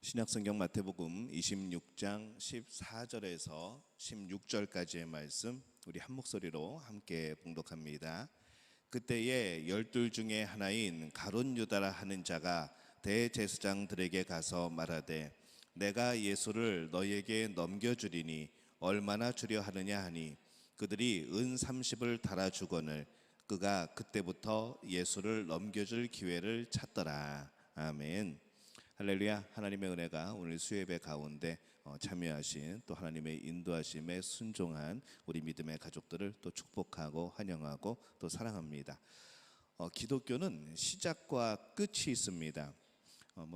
신약성경 마태복음 26장 14절에서 16절까지의 말씀 우리 한 목소리로 함께 봉독합니다. 그때에 12 중에 하나인 가룟 유다라 하는 자가 대제사장들에게 가서 말하되 내가 예수를 너희에게 넘겨주리니 얼마나 주려 하느냐 하니 그들이 은 30을 달아주거늘 그가 그때부터 예수를 넘겨줄 기회를 찾더라. 아멘. 할렐루야. 하나님의 은혜가 오늘 수요예배 가운데 참여하신 또 하나님의 인도하심에 순종한 우리 믿음의 가족들을 또 축복하고 환영하고 또 사랑합니다. 기독교는 시작과 끝이 있습니다.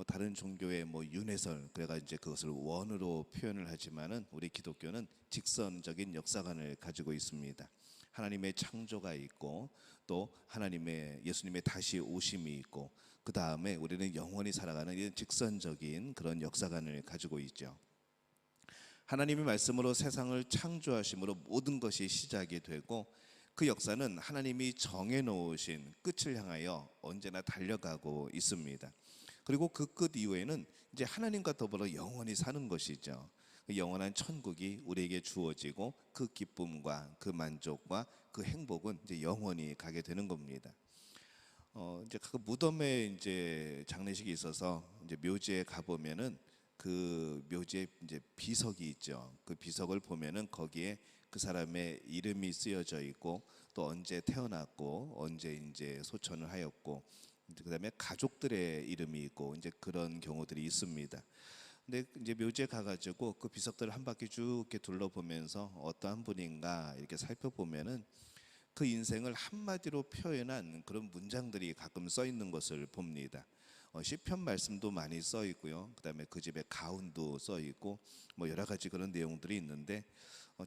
다른 종교의 윤회설 그래가 이제 그것을 원으로 표현을 하지만은 우리 기독교는 직선적인 역사관을 가지고 있습니다. 하나님의 창조가 있고 또 하나님의 예수님의 다시 오심이 있고 그 다음에 우리는 영원히 살아가는 이런 직선적인 그런 역사관을 가지고 있죠. 하나님의 말씀으로 세상을 창조하심으로 모든 것이 시작이 되고 그 역사는 하나님이 정해놓으신 끝을 향하여 언제나 달려가고 있습니다. 그리고 그 끝 이후에는 이제 하나님과 더불어 영원히 사는 것이죠. 그 영원한 천국이 우리에게 주어지고 그 기쁨과 그 만족과 그 행복은 이제 영원히 가게 되는 겁니다. 이제 그 무덤에 이제 장례식이 있어서 이제 묘지에 가 보면은 그 묘지에 이제 비석이 있죠. 그 비석을 보면은 거기에 그 사람의 이름이 쓰여져 있고 또 언제 태어났고 언제 이제 소천을 하였고 그다음에 가족들의 이름이 있고 이제 그런 경우들이 있습니다. 근데 이제 묘지에 가가지고 그 비석들을 한 바퀴 쭉 이렇게 둘러보면서 어떠한 분인가 이렇게 살펴보면은 그 인생을 한마디로 표현한 그런 문장들이 가끔 써 있는 것을 봅니다. 시편 말씀도 많이 써 있고요. 그다음에 그 집에 가훈도 써 있고 여러 가지 그런 내용들이 있는데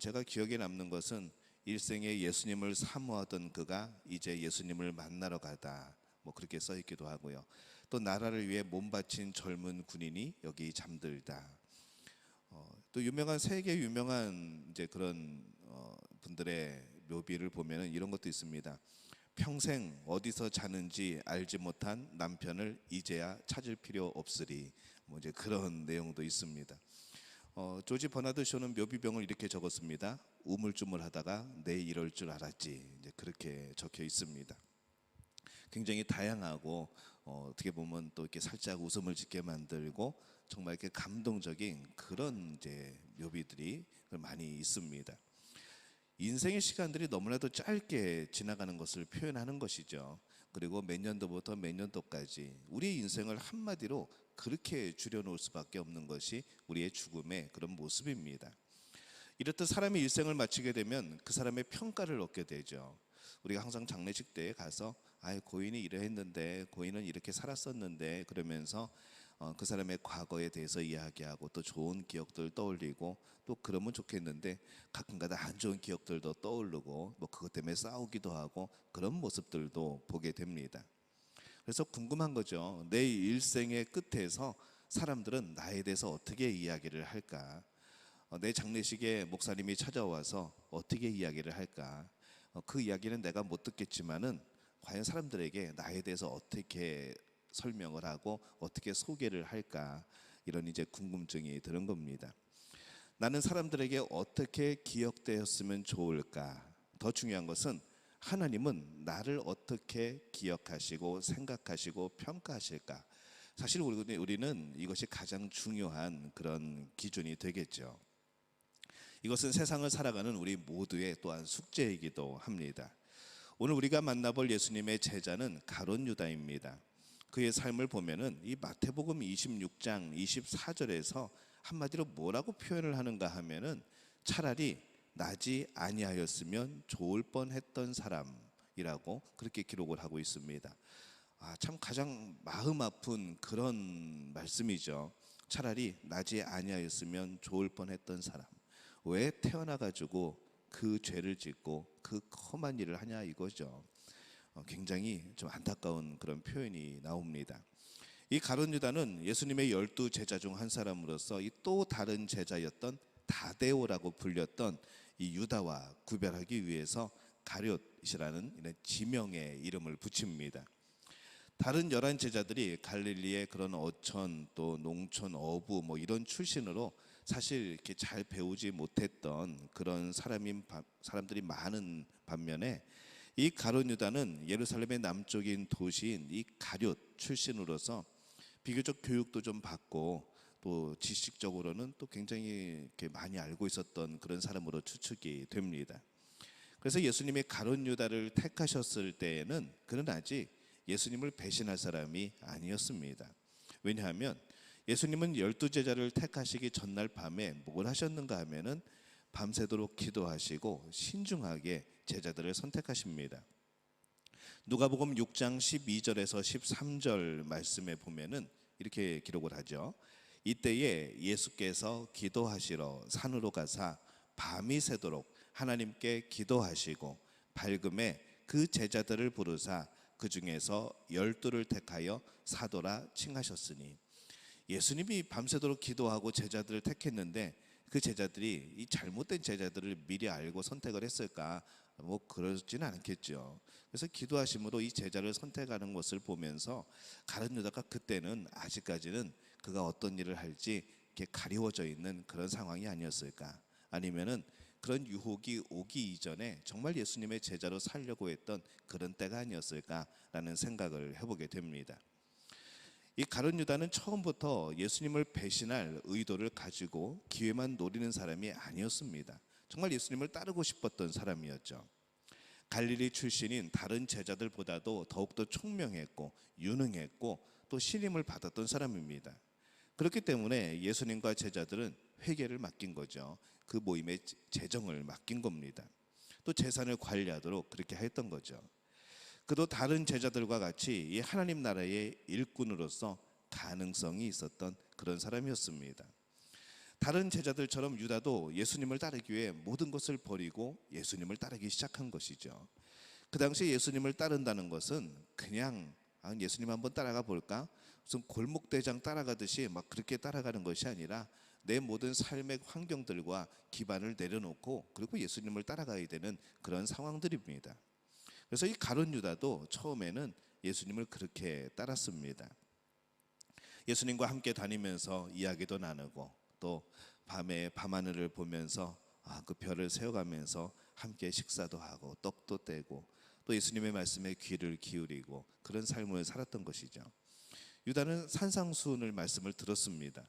제가 기억에 남는 것은 일생에 예수님을 사모하던 그가 이제 예수님을 만나러 가다. 그렇게 써 있기도 하고요. 또 나라를 위해 몸 바친 젊은 군인이 여기 잠들다. 또 세계 유명한 이제 그런 분들의 묘비를 보면은 이런 것도 있습니다. 평생 어디서 자는지 알지 못한 남편을 이제야 찾을 필요 없으리. 이제 그런 내용도 있습니다. 조지 버나드 쇼는 묘비병을 이렇게 적었습니다. 우물쭈물하다가 내일 이럴 줄 알았지. 이제 그렇게 적혀 있습니다. 굉장히 다양하고 어떻게 보면 또 이렇게 살짝 웃음을 짓게 만들고 정말 이렇게 감동적인 그런 이제 묘비들이 많이 있습니다. 인생의 시간들이 너무나도 짧게 지나가는 것을 표현하는 것이죠. 그리고 몇 년도부터 몇 년도까지 우리의 인생을 한마디로 그렇게 줄여놓을 수밖에 없는 것이 우리의 죽음의 그런 모습입니다. 이렇듯 사람이 일생을 마치게 되면 그 사람의 평가를 얻게 되죠. 우리가 항상 장례식 때에 가서 고인이 이러했는데 고인은 이렇게 살았었는데 그러면서 그 사람의 과거에 대해서 이야기하고 또 좋은 기억들 떠올리고 또 그러면 좋겠는데 가끔가다 안 좋은 기억들도 떠오르고 그것 때문에 싸우기도 하고 그런 모습들도 보게 됩니다. 그래서 궁금한 거죠. 내 일생의 끝에서 사람들은 나에 대해서 어떻게 이야기를 할까? 내 장례식에 목사님이 찾아와서 어떻게 이야기를 할까? 그 이야기는 내가 못 듣겠지만은 과연 사람들에게 나에 대해서 어떻게 설명을 하고 어떻게 소개를 할까? 이런 이제 궁금증이 드는 겁니다. 나는 사람들에게 어떻게 기억되었으면 좋을까? 더 중요한 것은 하나님은 나를 어떻게 기억하시고 생각하시고 평가하실까? 사실 우리는 이것이 가장 중요한 그런 기준이 되겠죠. 이것은 세상을 살아가는 우리 모두의 또한 숙제이기도 합니다. 오늘 우리가 만나볼 예수님의 제자는 가룟 유다입니다. 그의 삶을 보면은 이 마태복음 26장 24절에서 한마디로 뭐라고 표현을 하는가 하면은 차라리 나지 아니하였으면 좋을 뻔했던 사람이라고 그렇게 기록을 하고 있습니다. 참 가장 마음 아픈 그런 말씀이죠. 차라리 나지 아니하였으면 좋을 뻔했던 사람. 왜 태어나가지고 그 죄를 짓고 그 험한 일을 하냐 이거죠. 굉장히 좀 안타까운 그런 표현이 나옵니다. 이 가룟 유다는 예수님의 12 제자 중 한 사람으로서 이 또 다른 제자였던 다데오라고 불렸던 이 유다와 구별하기 위해서 가룟이라는 이런 지명의 이름을 붙입니다. 다른 11 제자들이 갈릴리의 그런 어촌 또 농촌 어부 뭐 이런 출신으로 사실 이렇게 잘 배우지 못했던 그런 사람들이 많은 반면에 이 가룟 유다는 예루살렘의 남쪽인 도시인 이 가룟 출신으로서 비교적 교육도 좀 받고 또 지식적으로는 또 굉장히 이렇게 많이 알고 있었던 그런 사람으로 추측이 됩니다. 그래서 예수님이 가룟 유다를 택하셨을 때에는 그는 아직 예수님을 배신할 사람이 아니었습니다. 왜냐하면 예수님은 12제자를 택하시기 전날 밤에 뭘 하셨는가 하면은 밤새도록 기도하시고 신중하게 제자들을 선택하십니다. 누가복음 6장 12절에서 13절 말씀에 보면은 이렇게 기록을 하죠. 이때에 예수께서 기도하시러 산으로 가사 밤이 새도록 하나님께 기도하시고 밝음에 그 제자들을 부르사 그 중에서 12를 택하여 사도라 칭하셨으니, 예수님이 밤새도록 기도하고 제자들을 택했는데 그 제자들이 이 잘못된 제자들을 미리 알고 선택을 했을까? 뭐 그러지는 않겠죠. 그래서 기도하심으로 이 제자를 선택하는 것을 보면서 가룟 유다가 그때는 아직까지는 그가 어떤 일을 할지 이렇게 가리워져 있는 그런 상황이 아니었을까? 아니면은 그런 유혹이 오기 이전에 정말 예수님의 제자로 살려고 했던 그런 때가 아니었을까라는 생각을 해보게 됩니다. 이 가룟 유다는 처음부터 예수님을 배신할 의도를 가지고 기회만 노리는 사람이 아니었습니다. 정말 예수님을 따르고 싶었던 사람이었죠. 갈릴리 출신인 다른 제자들보다도 더욱더 총명했고 유능했고 또 신임을 받았던 사람입니다. 그렇기 때문에 예수님과 제자들은 회계를 맡긴 거죠. 그 모임의 재정을 맡긴 겁니다. 또 재산을 관리하도록 그렇게 했던 거죠. 그도 다른 제자들과 같이 이 하나님 나라의 일꾼으로서 가능성이 있었던 그런 사람이었습니다. 다른 제자들처럼 유다도 예수님을 따르기 위해 모든 것을 버리고 예수님을 따르기 시작한 것이죠. 그 당시 예수님을 따른다는 것은 그냥 예수님 한번 따라가 볼까? 무슨 골목대장 따라가듯이 막 그렇게 따라가는 것이 아니라 내 모든 삶의 환경들과 기반을 내려놓고 그리고 예수님을 따라가야 되는 그런 상황들입니다. 그래서 이 가룟 유다도 처음에는 예수님을 그렇게 따랐습니다. 예수님과 함께 다니면서 이야기도 나누고 또 밤에 밤하늘을 보면서 그 별을 세어가면서 함께 식사도 하고 떡도 떼고 또 예수님의 말씀에 귀를 기울이고 그런 삶을 살았던 것이죠. 유다는 산상수훈을 말씀을 들었습니다.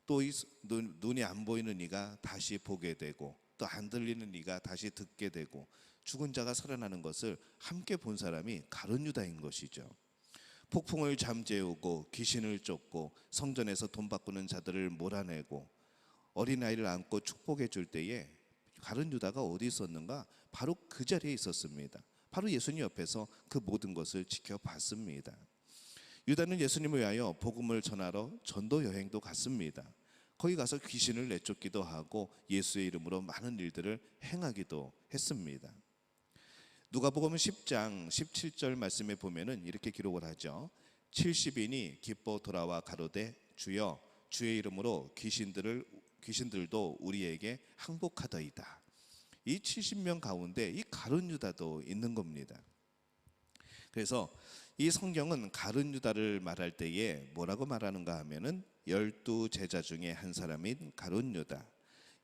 또 이 눈이 안 보이는 이가 다시 보게 되고 또 안 들리는 이가 다시 듣게 되고 죽은 자가 살아나는 것을 함께 본 사람이 가룟 유다인 것이죠. 폭풍을 잠재우고 귀신을 쫓고 성전에서 돈 바꾸는 자들을 몰아내고 어린아이를 안고 축복해 줄 때에 가룟 유다가 어디 있었는가? 바로 그 자리에 있었습니다. 바로 예수님 옆에서 그 모든 것을 지켜봤습니다. 유다는 예수님을 위하여 복음을 전하러 전도 여행도 갔습니다. 거기 가서 귀신을 내쫓기도 하고 예수의 이름으로 많은 일들을 행하기도 했습니다. 누가복음 10장 17절 말씀에 보면은 이렇게 기록을 하죠. 70인이 기뻐 돌아와 가로되 주여 주의 이름으로 귀신들도 우리에게 항복하더이다. 이 70명 가운데 이 가룟 유다도 있는 겁니다. 그래서 이 성경은 가룟 유다를 말할 때에 뭐라고 말하는가 하면은 12 제자 중에 한 사람인 가룟 유다,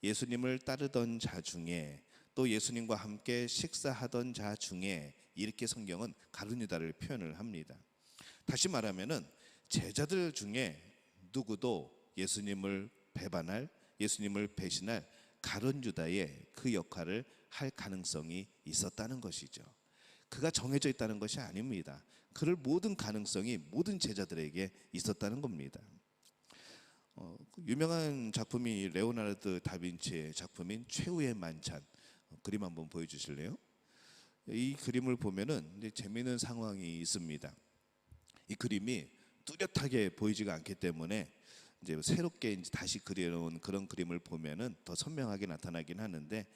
예수님을 따르던 자 중에 또 예수님과 함께 식사하던 자 중에 이렇게 성경은 가룟 유다를 표현을 합니다. 다시 말하면은 제자들 중에 누구도 예수님을 배반할, 예수님을 배신할 가룟 유다의 그 역할을 할 가능성이 있었다는 것이죠. 그가 정해져 있다는 것이 아닙니다. 그럴 모든 가능성이 모든 제자들에게 있었다는 겁니다. 유명한 작품이 레오나르도 다빈치의 작품인 최후의 만찬, 그림 한번 보여주실래요? 이 그림을 보면은 재미있는 상황이 있습니다. 이 그림이 뚜렷하게 보이지가 않기 때문에 이제 새롭게 다시 그려놓은 그런 그림을 보면은 더 선명하게 나타나긴 하는데,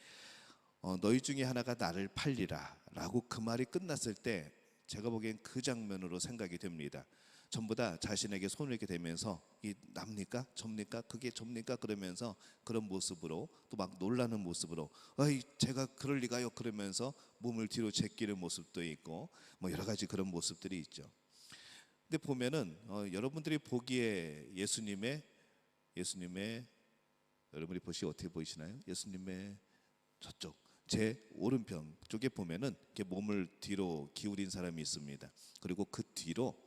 너희 중에 하나가 나를 팔리라라고 그 말이 끝났을 때 제가 보기엔 그 장면으로 생각이 됩니다. 전부 다 자신에게 손을 이렇게 대면서 이 납니까? 접니까? 그게 접니까? 그러면서 그런 모습으로 또 막 놀라는 모습으로 어이 제가 그럴 리가요? 그러면서 몸을 뒤로 제끼는 모습도 있고 뭐 여러 가지 그런 모습들이 있죠. 근데 보면은 여러분들이 보기에 예수님의 여러분이 보시기 어떻게 보이시나요? 예수님의 저쪽 제 오른편 쪽에 보면은 이렇게 몸을 뒤로 기울인 사람이 있습니다. 그리고 그 뒤로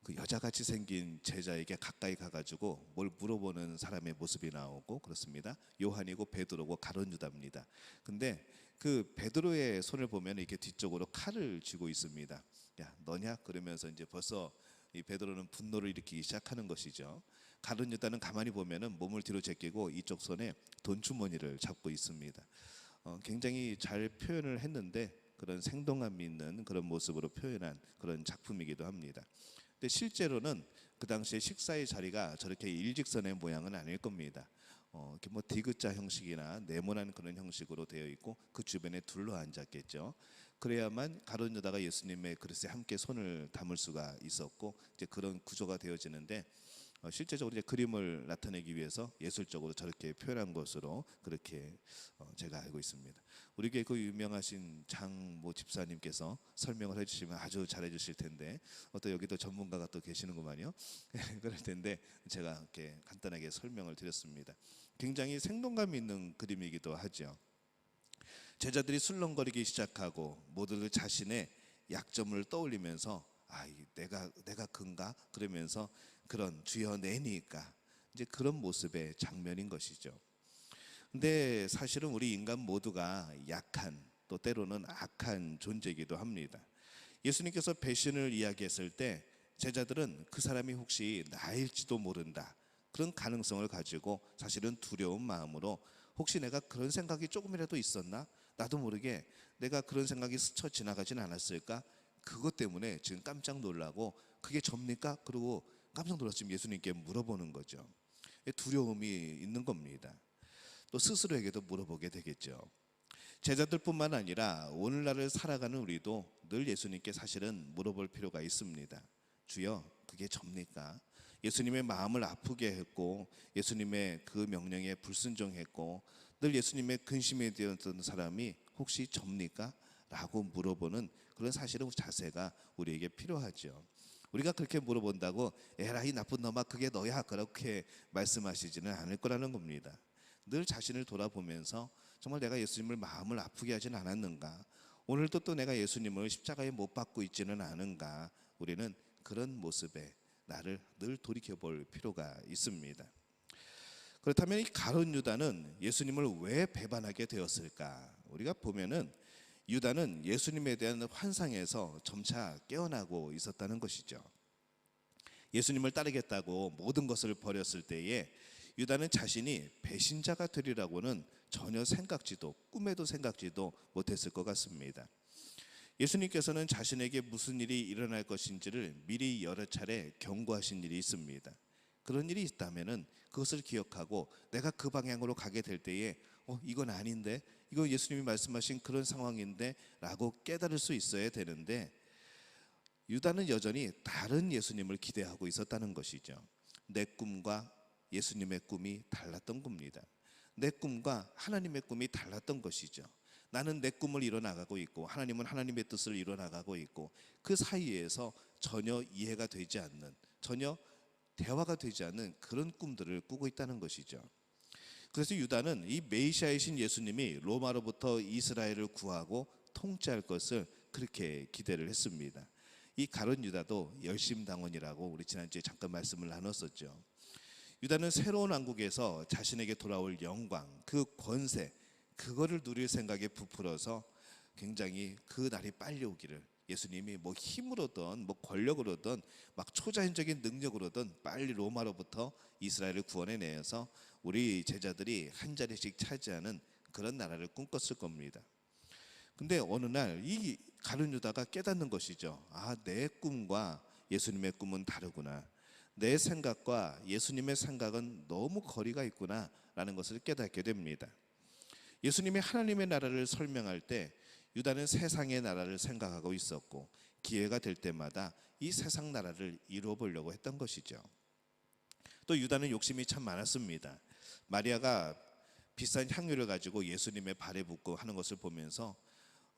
그 여자같이 생긴 제자에게 가까이 가가지고 뭘 물어보는 사람의 모습이 나오고 그렇습니다. 요한이고 베드로고 가룟 유다입니다. 근데 그 베드로의 손을 보면 이렇게 뒤쪽으로 칼을 쥐고 있습니다. 야 너냐? 그러면서 이제 벌써 이 베드로는 분노를 일으키기 시작하는 것이죠. 가룟 유다는 가만히 보면은 몸을 뒤로 제끼고 이쪽 손에 돈 주머니를 잡고 있습니다. 굉장히 잘 표현을 했는데 그런 생동감 있는 그런 모습으로 표현한 그런 작품이기도 합니다. 근데 실제로는 그 당시에 식사의 자리가 저렇게 일직선의 모양은 아닐 겁니다. 이렇게 뭐 디귿자 형식이나 네모난 그런 형식으로 되어 있고 그 주변에 둘러앉았겠죠. 그래야만 가룟 유다가 예수님의 그릇에 함께 손을 담을 수가 있었고 이제 그런 구조가 되어지는데 실제적으로 이제 그림을 나타내기 위해서 예술적으로 저렇게 표현한 것으로 그렇게 제가 알고 있습니다. 우리 교회 그 유명하신 장모 집사님께서 설명을 해주시면 아주 잘해주실 텐데 또 여기도 전문가가 또 계시는구만요. 그럴 텐데 제가 이렇게 간단하게 설명을 드렸습니다. 굉장히 생동감 있는 그림이기도 하죠. 제자들이 술렁거리기 시작하고 모두들 자신의 약점을 떠올리면서 내가 큰가 그러면서 그런 주여 내니까 이제 그런 모습의 장면인 것이죠. 근데 사실은 우리 인간 모두가 약한 또 때로는 악한 존재이기도 합니다. 예수님께서 배신을 이야기했을 때 제자들은 그 사람이 혹시 나일지도 모른다 그런 가능성을 가지고 사실은 두려운 마음으로 혹시 내가 그런 생각이 조금이라도 있었나? 나도 모르게 내가 그런 생각이 스쳐 지나가진 않았을까? 그것 때문에 지금 깜짝 놀라고 그게 접니까? 그러고 깜짝 놀라서 지금 예수님께 물어보는 거죠. 두려움이 있는 겁니다. 또 스스로에게도 물어보게 되겠죠. 제자들뿐만 아니라 오늘날을 살아가는 우리도 늘 예수님께 사실은 물어볼 필요가 있습니다. 주여 그게 접니까? 예수님의 마음을 아프게 했고 예수님의 그 명령에 불순종했고 늘 예수님의 근심이 되었던 사람이 혹시 접니까? 라고 물어보는 그런 사실은 자세가 우리에게 필요하죠. 우리가 그렇게 물어본다고 에라 이 나쁜 놈아 그게 너야 그렇게 말씀하시지는 않을 거라는 겁니다. 늘 자신을 돌아보면서 정말 내가 예수님을 마음을 아프게 하진 않았는가, 오늘도 또 내가 예수님을 십자가에 못 박고 있지는 않은가, 우리는 그런 모습에 나를 늘 돌이켜볼 필요가 있습니다. 그렇다면 이 가룟 유다는 예수님을 왜 배반하게 되었을까? 우리가 보면은 유다는 예수님에 대한 환상에서 점차 깨어나고 있었다는 것이죠. 예수님을 따르겠다고 모든 것을 버렸을 때에 유다는 자신이 배신자가 되리라고는 전혀 생각지도 꿈에도 생각지도 못했을 것 같습니다. 예수님께서는 자신에게 무슨 일이 일어날 것인지를 미리 여러 차례 경고하신 일이 있습니다. 그런 일이 있다면은 그것을 기억하고 내가 그 방향으로 가게 될 때에 이건 아닌데, 이거 예수님이 말씀하신 그런 상황인데 라고 깨달을 수 있어야 되는데 유다는 여전히 다른 예수님을 기대하고 있었다는 것이죠. 내 꿈과 예수님의 꿈이 달랐던 겁니다. 내 꿈과 하나님의 꿈이 달랐던 것이죠. 나는 내 꿈을 이뤄나가고 있고 하나님은 하나님의 뜻을 이뤄나가고 있고 그 사이에서 전혀 이해가 되지 않는, 전혀 대화가 되지 않는 그런 꿈들을 꾸고 있다는 것이죠. 그래서 유다는 이 메시아이신 예수님이 로마로부터 이스라엘을 구하고 통치할 것을 그렇게 기대를 했습니다. 이 가룟 유다도 열심당원이라고 우리 지난주에 잠깐 말씀을 나눴었죠. 유다는 새로운 왕국에서 자신에게 돌아올 영광, 그 권세, 그거를 누릴 생각에 부풀어서 굉장히 그 날이 빨리 오기를, 예수님이 뭐 힘으로든 뭐 권력으로든 막 초자연적인 능력으로든 빨리 로마로부터 이스라엘을 구원해내서 우리 제자들이 한 자리씩 차지하는 그런 나라를 꿈꿨을 겁니다. 근데 어느 날 이 가룟 유다가 깨닫는 것이죠. 내 꿈과 예수님의 꿈은 다르구나. 내 생각과 예수님의 생각은 너무 거리가 있구나 라는 것을 깨닫게 됩니다. 예수님이 하나님의 나라를 설명할 때 유다는 세상의 나라를 생각하고 있었고 기회가 될 때마다 이 세상 나라를 이루어 보려고 했던 것이죠. 또 유다는 욕심이 참 많았습니다. 마리아가 비싼 향유를 가지고 예수님의 발에 붓고 하는 것을 보면서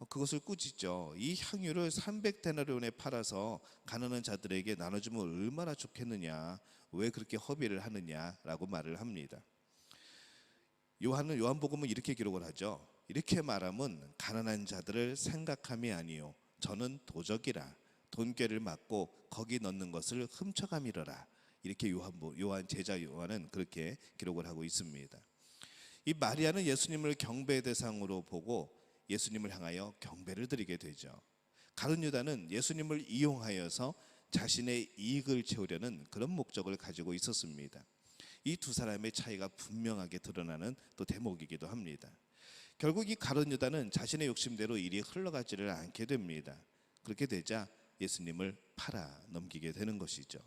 그것을 꾸짖죠. 이 향유를 300데나리온에 팔아서 가난한 자들에게 나눠주면 얼마나 좋겠느냐, 왜 그렇게 허비를 하느냐라고 말을 합니다. 요한복음은 이렇게 기록을 하죠. 이렇게 말하면 가난한 자들을 생각함이 아니요 저는 도적이라 돈꾀를 맞고 거기 넣는 것을 훔쳐감이러라. 이렇게 제자 요한은 그렇게 기록을 하고 있습니다. 이 마리아는 예수님을 경배의 대상으로 보고 예수님을 향하여 경배를 드리게 되죠. 가룟 유다는 예수님을 이용하여서 자신의 이익을 채우려는 그런 목적을 가지고 있었습니다. 이 두 사람의 차이가 분명하게 드러나는 또 대목이기도 합니다. 결국 이 가룟 유다는 자신의 욕심대로 일이 흘러가지를 않게 됩니다. 그렇게 되자 예수님을 팔아 넘기게 되는 것이죠.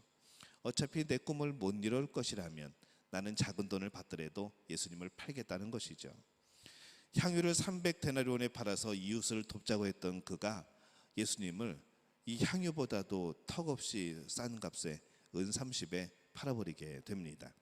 어차피 내 꿈을 못 이룰 것이라면 나는 작은 돈을 받더라도 예수님을 팔겠다는 것이죠. 향유를 300데나리온에 팔아서 이웃을 돕자고 했던 그가 예수님을 이 향유보다도 턱없이 싼 값에 은 30에 팔아버리게 됩니다.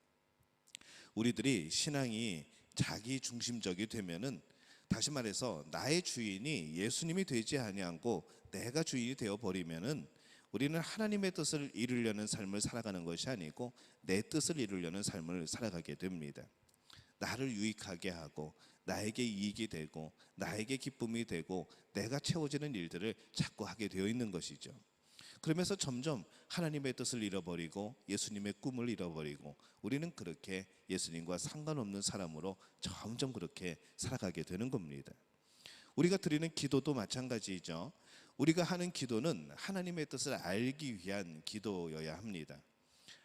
우리들이 신앙이 자기 중심적이 되면은, 다시 말해서 나의 주인이 예수님이 되지 아니하고 내가 주인이 되어 버리면은 우리는 하나님의 뜻을 이루려는 삶을 살아가는 것이 아니고 내 뜻을 이루려는 삶을 살아가게 됩니다. 나를 유익하게 하고 나에게 이익이 되고 나에게 기쁨이 되고 내가 채워지는 일들을 자꾸 하게 되어 있는 것이죠. 그러면서 점점 하나님의 뜻을 잃어버리고 예수님의 꿈을 잃어버리고 우리는 그렇게 예수님과 상관없는 사람으로 점점 그렇게 살아가게 되는 겁니다. 우리가 드리는 기도도 마찬가지죠. 우리가 하는 기도는 하나님의 뜻을 알기 위한 기도여야 합니다.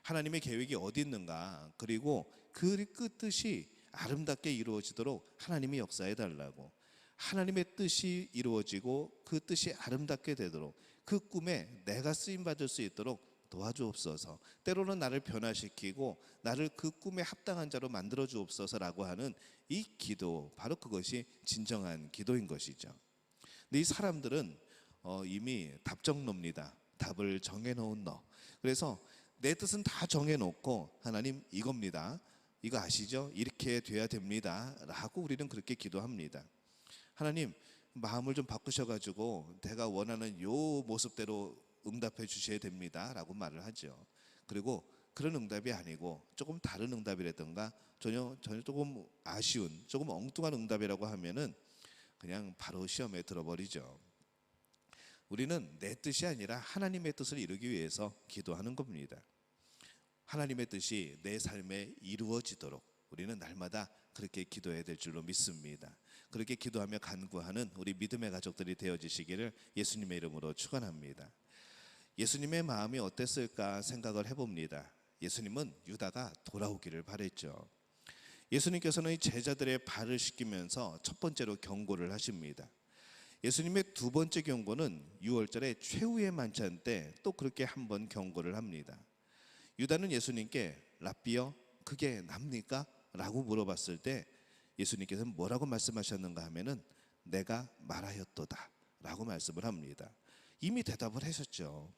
하나님의 계획이 어디 있는가, 그리고 그 뜻이 아름답게 이루어지도록 하나님이 역사해 달라고, 하나님의 뜻이 이루어지고 그 뜻이 아름답게 되도록 그 꿈에 내가 쓰임받을 수 있도록 도와주옵소서. 때로는 나를 변화시키고 나를 그 꿈에 합당한 자로 만들어 주옵소서라고 하는 이 기도, 바로 그것이 진정한 기도인 것이죠. 근데 이 사람들은 이미 답정너입니다. 답을 정해놓은 너. 그래서 내 뜻은 다 정해놓고 하나님 이겁니다, 이거 아시죠? 이렇게 돼야 됩니다 라고 우리는 그렇게 기도합니다. 하나님 마음을 좀 바꾸셔가지고 내가 원하는 요 모습대로 응답해 주셔야 됩니다 라고 말을 하죠. 그리고 그런 응답이 아니고 조금 다른 응답이라든가 전혀 조금 아쉬운, 조금 엉뚱한 응답이라고 하면은 그냥 바로 시험에 들어버리죠. 우리는 내 뜻이 아니라 하나님의 뜻을 이루기 위해서 기도하는 겁니다. 하나님의 뜻이 내 삶에 이루어지도록 우리는 날마다 그렇게 기도해야 될 줄로 믿습니다. 그렇게 기도하며 간구하는 우리 믿음의 가족들이 되어지시기를 예수님의 이름으로 축원합니다. 예수님의 마음이 어땠을까 생각을 해봅니다. 예수님은 유다가 돌아오기를 바랬죠. 예수님께서는 제자들의 발을 씻기면서 첫 번째로 경고를 하십니다. 예수님의 두 번째 경고는 6월절에 최후의 만찬 때 또 그렇게 한 번 경고를 합니다. 유다는 예수님께 랍비여 그게 납니까? 라고 물어봤을 때 예수님께서는 뭐라고 말씀하셨는가 하면은 내가 말하였도다 라고 말씀을 합니다. 이미 대답을 하셨죠.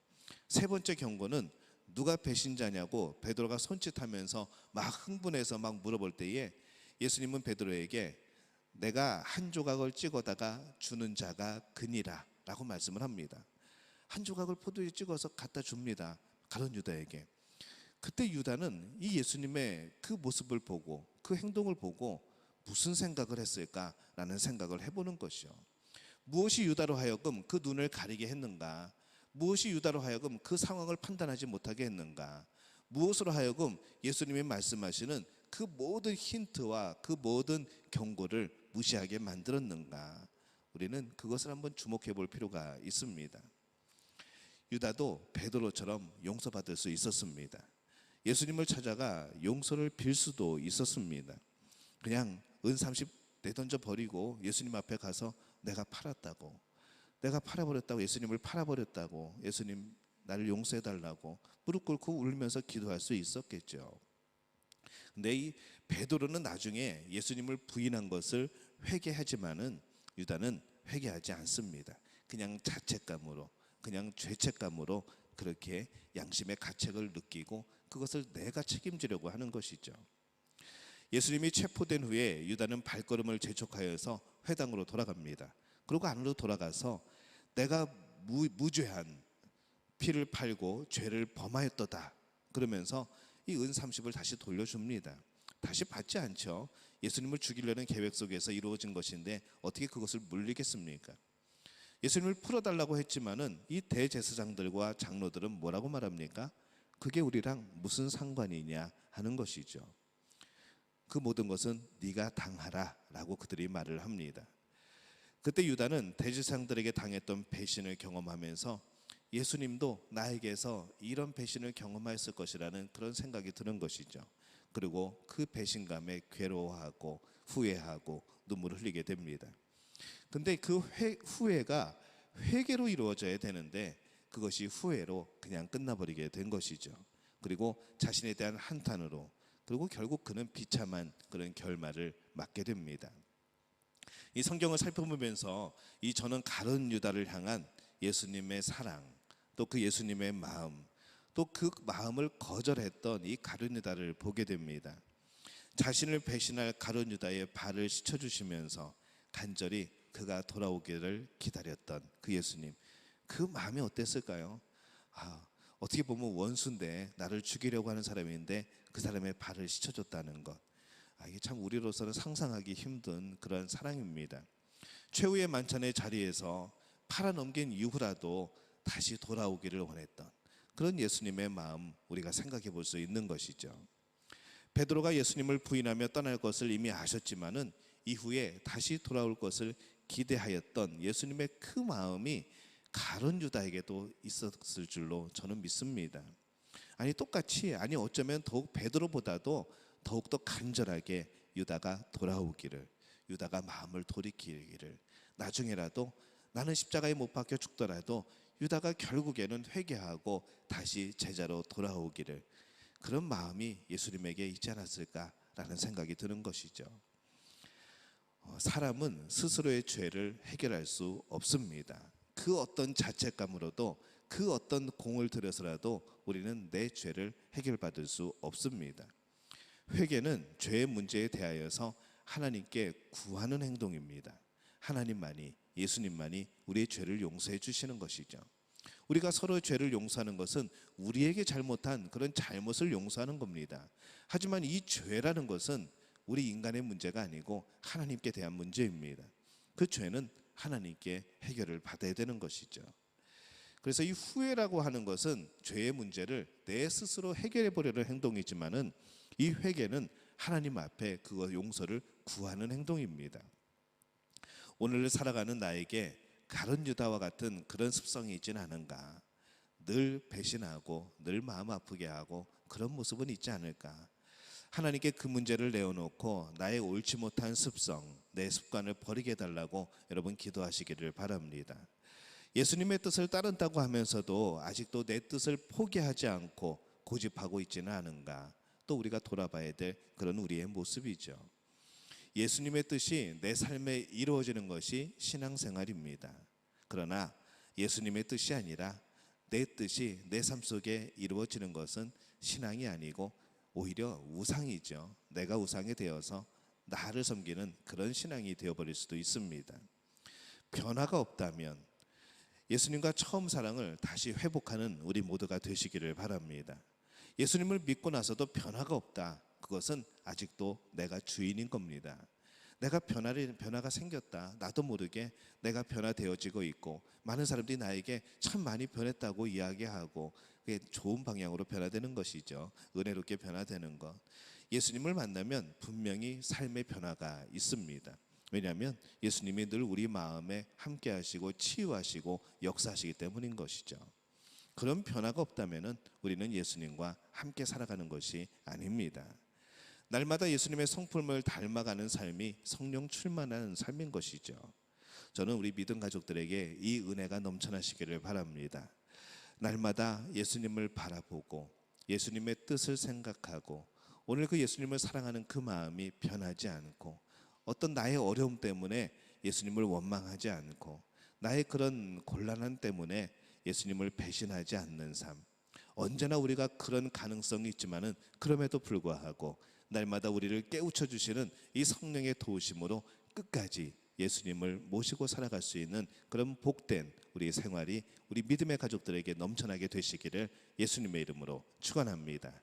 세 번째 경고는 누가 배신자냐고 베드로가 손짓하면서 막 흥분해서 막 물어볼 때에 예수님은 베드로에게 내가 한 조각을 찍어다가 주는 자가 그니라 라고 말씀을 합니다. 한 조각을 포도에 찍어서 갖다 줍니다, 가룟 유다에게. 그때 유다는 이 예수님의 그 모습을 보고 그 행동을 보고 무슨 생각을 했을까라는 생각을 해보는 것이요. 무엇이 유다로 하여금 그 눈을 가리게 했는가? 무엇이 유다로 하여금 그 상황을 판단하지 못하게 했는가? 무엇으로 하여금 예수님이 말씀하시는 그 모든 힌트와 그 모든 경고를 무시하게 만들었는가? 우리는 그것을 한번 주목해 볼 필요가 있습니다. 유다도 베드로처럼 용서받을 수 있었습니다. 예수님을 찾아가 용서를 빌 수도 있었습니다. 그냥 은 30 내던져 버리고 예수님 앞에 가서 내가 팔았다고, 내가 팔아버렸다고, 예수님을 팔아버렸다고, 예수님 나를 용서해 달라고 무릎 꿇고 울면서 기도할 수 있었겠죠. 근데 이 베드로는 나중에 예수님을 부인한 것을 회개하지만은 유다는 회개하지 않습니다. 그냥 자책감으로, 그냥 죄책감으로 그렇게 양심의 가책을 느끼고 그것을 내가 책임지려고 하는 것이죠. 예수님이 체포된 후에 유다는 발걸음을 재촉하여서 회당으로 돌아갑니다. 그리고 안으로 돌아가서 내가 무죄한 피를 팔고 죄를 범하였도다 그러면서 이 은 30을 다시 돌려줍니다. 다시 받지 않죠. 예수님을 죽이려는 계획 속에서 이루어진 것인데 어떻게 그것을 물리겠습니까? 예수님을 풀어달라고 했지만은 이 대제사장들과 장로들은 뭐라고 말합니까? 그게 우리랑 무슨 상관이냐 하는 것이죠. 그 모든 것은 네가 당하라 라고 그들이 말을 합니다. 그때 유다는 대제사장들에게 당했던 배신을 경험하면서 예수님도 나에게서 이런 배신을 경험했을 것이라는 그런 생각이 드는 것이죠. 그리고 그 배신감에 괴로워하고 후회하고 눈물을 흘리게 됩니다. 근데 그 후회가 회개로 이루어져야 되는데 그것이 후회로 그냥 끝나버리게 된 것이죠. 그리고 자신에 대한 한탄으로, 그리고 결국 그는 비참한 그런 결말을 맞게 됩니다. 이 성경을 살펴보면서 이 저는 가룟 유다를 향한 예수님의 사랑, 또 그 예수님의 마음, 또 그 마음을 거절했던 이 가룟 유다를 보게 됩니다. 자신을 배신할 가룟 유다의 발을 씻어주시면서 간절히 그가 돌아오기를 기다렸던 그 예수님, 그 마음이 어땠을까요? 어떻게 보면 원수인데, 나를 죽이려고 하는 사람인데 그 사람의 발을 씻어줬다는 것, 이게 참 우리로서는 상상하기 힘든 그런 사랑입니다. 최후의 만찬의 자리에서 팔아넘긴 이후라도 다시 돌아오기를 원했던 그런 예수님의 마음, 우리가 생각해 볼 수 있는 것이죠. 베드로가 예수님을 부인하며 떠날 것을 이미 아셨지만은 이후에 다시 돌아올 것을 기대하였던 예수님의 그 마음이 가룟 유다에게도 있었을 줄로 저는 믿습니다. 똑같이, 어쩌면 더욱 베드로보다도 더욱더 간절하게 유다가 돌아오기를, 유다가 마음을 돌이키기를, 나중에라도 나는 십자가에 못 박혀 죽더라도 유다가 결국에는 회개하고 다시 제자로 돌아오기를, 그런 마음이 예수님에게 있지 않았을까라는 생각이 드는 것이죠. 사람은 스스로의 죄를 해결할 수 없습니다. 그 어떤 자책감으로도, 그 어떤 공을 들여서라도 우리는 내 죄를 해결받을 수 없습니다. 회개는 죄의 문제에 대하여서 하나님께 구하는 행동입니다. 하나님만이, 예수님만이 우리의 죄를 용서해 주시는 것이죠. 우리가 서로 죄를 용서하는 것은 우리에게 잘못한 그런 잘못을 용서하는 겁니다. 하지만 이 죄라는 것은 우리 인간의 문제가 아니고 하나님께 대한 문제입니다. 그 죄는 하나님께 해결을 받아야 되는 것이죠. 그래서 이 후회라고 하는 것은 죄의 문제를 내 스스로 해결해 보려는 행동이지만은 이 회개는 하나님 앞에 그 용서를 구하는 행동입니다. 오늘 살아가는 나에게 가룟 유다와 같은 그런 습성이 있지는 않은가? 늘 배신하고 늘 마음 아프게 하고 그런 모습은 있지 않을까? 하나님께 그 문제를 내어놓고 나의 옳지 못한 습성, 내 습관을 버리게 해달라고 여러분 기도하시기를 바랍니다. 예수님의 뜻을 따른다고 하면서도 아직도 내 뜻을 포기하지 않고 고집하고 있지는 않은가? 또 우리가 돌아봐야 될 그런 우리의 모습이죠. 예수님의 뜻이 내 삶에 이루어지는 것이 신앙생활입니다. 그러나 예수님의 뜻이 아니라 내 뜻이 내 삶 속에 이루어지는 것은 신앙이 아니고 오히려 우상이죠. 내가 우상이 되어서 나를 섬기는 그런 신앙이 되어버릴 수도 있습니다. 변화가 없다면 예수님과 처음 사랑을 다시 회복하는 우리 모두가 되시기를 바랍니다. 예수님을 믿고 나서도 변화가 없다. 그것은 아직도 내가 주인인 겁니다. 내가 변화가 생겼다. 나도 모르게 내가 변화되어지고 있고 많은 사람들이 나에게 참 많이 변했다고 이야기하고 그게 좋은 방향으로 변화되는 것이죠. 은혜롭게 변화되는 것. 예수님을 만나면 분명히 삶의 변화가 있습니다. 왜냐하면 예수님이 늘 우리 마음에 함께 하시고 치유하시고 역사하시기 때문인 것이죠. 그런 변화가 없다면 우리는 예수님과 함께 살아가는 것이 아닙니다. 날마다 예수님의 성품을 닮아가는 삶이 성령 충만한 삶인 것이죠. 저는 우리 믿음 가족들에게 이 은혜가 넘쳐나시기를 바랍니다. 날마다 예수님을 바라보고 예수님의 뜻을 생각하고 오늘 그 예수님을 사랑하는 그 마음이 변하지 않고 어떤 나의 어려움 때문에 예수님을 원망하지 않고 나의 그런 곤란함 때문에 예수님을 배신하지 않는 삶. 언제나 우리가 그런 가능성이 있지만은 그럼에도 불구하고 날마다 우리를 깨우쳐 주시는 이 성령의 도우심으로 끝까지 예수님을 모시고 살아갈 수 있는 그런 복된 우리 생활이 우리 믿음의 가족들에게 넘쳐나게 되시기를 예수님의 이름으로 축원합니다.